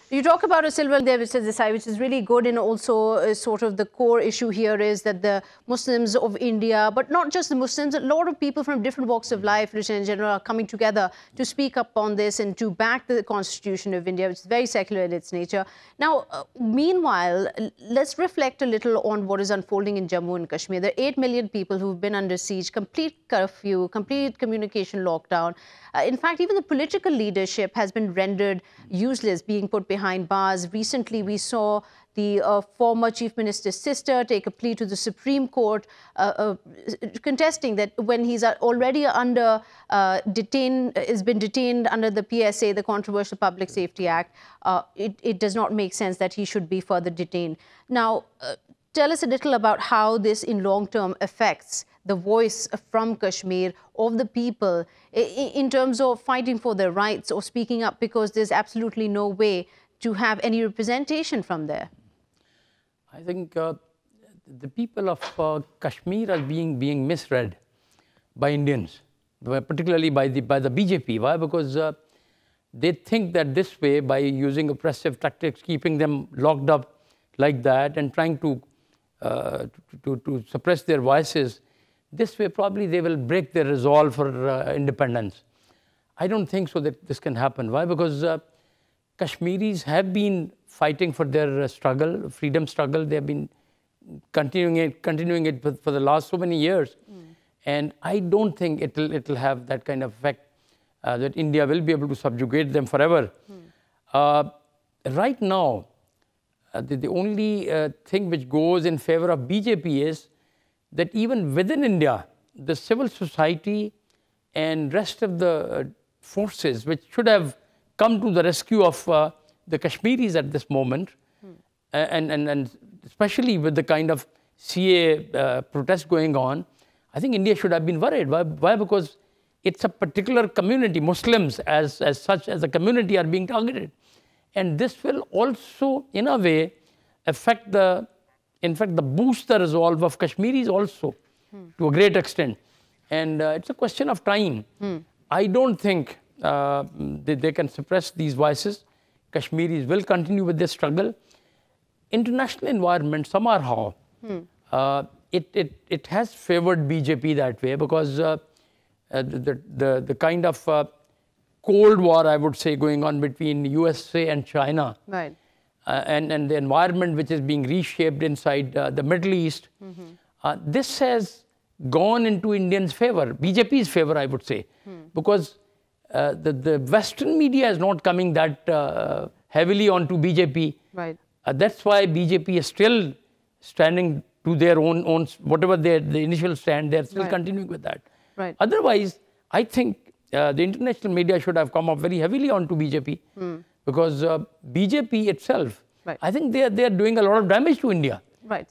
You talk about a silver there, which is really good, and also sort of the core issue here is that the Muslims of India, but not just the Muslims, a lot of people from different walks of life, religion in general, are coming together to speak up on this and to back the Constitution of India, which is very secular in its nature. Now, meanwhile, let's reflect a little on what is unfolding in Jammu and Kashmir. There are 8 million people who've been under siege, complete curfew, complete communication lockdown. In fact, even the political leadership has been rendered useless, being put behind bars. Recently, we saw the former Chief Minister's sister take a plea to the Supreme Court, contesting that when he's already under has been detained under the PSA, the Controversial Public Safety Act, it does not make sense that he should be further detained. Now, tell us a little about how this in long term affects the voice from Kashmir of the people in terms of fighting for their rights or speaking up, because there's absolutely no way to have any representation from there. I think the people of Kashmir are being misread by Indians, particularly by the BJP. Why? Because they think that this way, by using oppressive tactics, keeping them locked up like that and trying to suppress their voices, this way probably they will break their resolve for independence. I don't think so that this can happen. Why? Because Kashmiris have been fighting for their struggle, freedom struggle. They have been continuing it for the last so many years. And I don't think it'll have that kind of effect that India will be able to subjugate them forever. Right now, the only thing which goes in favor of BJP is that even within India, the civil society and rest of the forces which should have come to the rescue of the Kashmiris at this moment, and especially with the kind of CA protest going on, I think India should have been worried. Why? Because it's a particular community. Muslims as such as a community are being targeted. And this will also, in a way, affect boost the resolve of Kashmiris also to a great extent. And it's a question of time. I don't think they can suppress these voices. Kashmiris will continue with their struggle. International environment, somehow, it has favored BJP that way, because the kind of Cold War, I would say, going on between USA and China, right, and the environment which is being reshaped inside the Middle East, this has gone into Indians' favor, BJP's favor, I would say, because the Western media is not coming that heavily onto BJP. Right. That's why BJP is still standing to their own whatever the initial stand, they're still continuing with that. Right. Otherwise, I think the international media should have come up very heavily onto BJP, because BJP itself, I think they are doing a lot of damage to India. Right.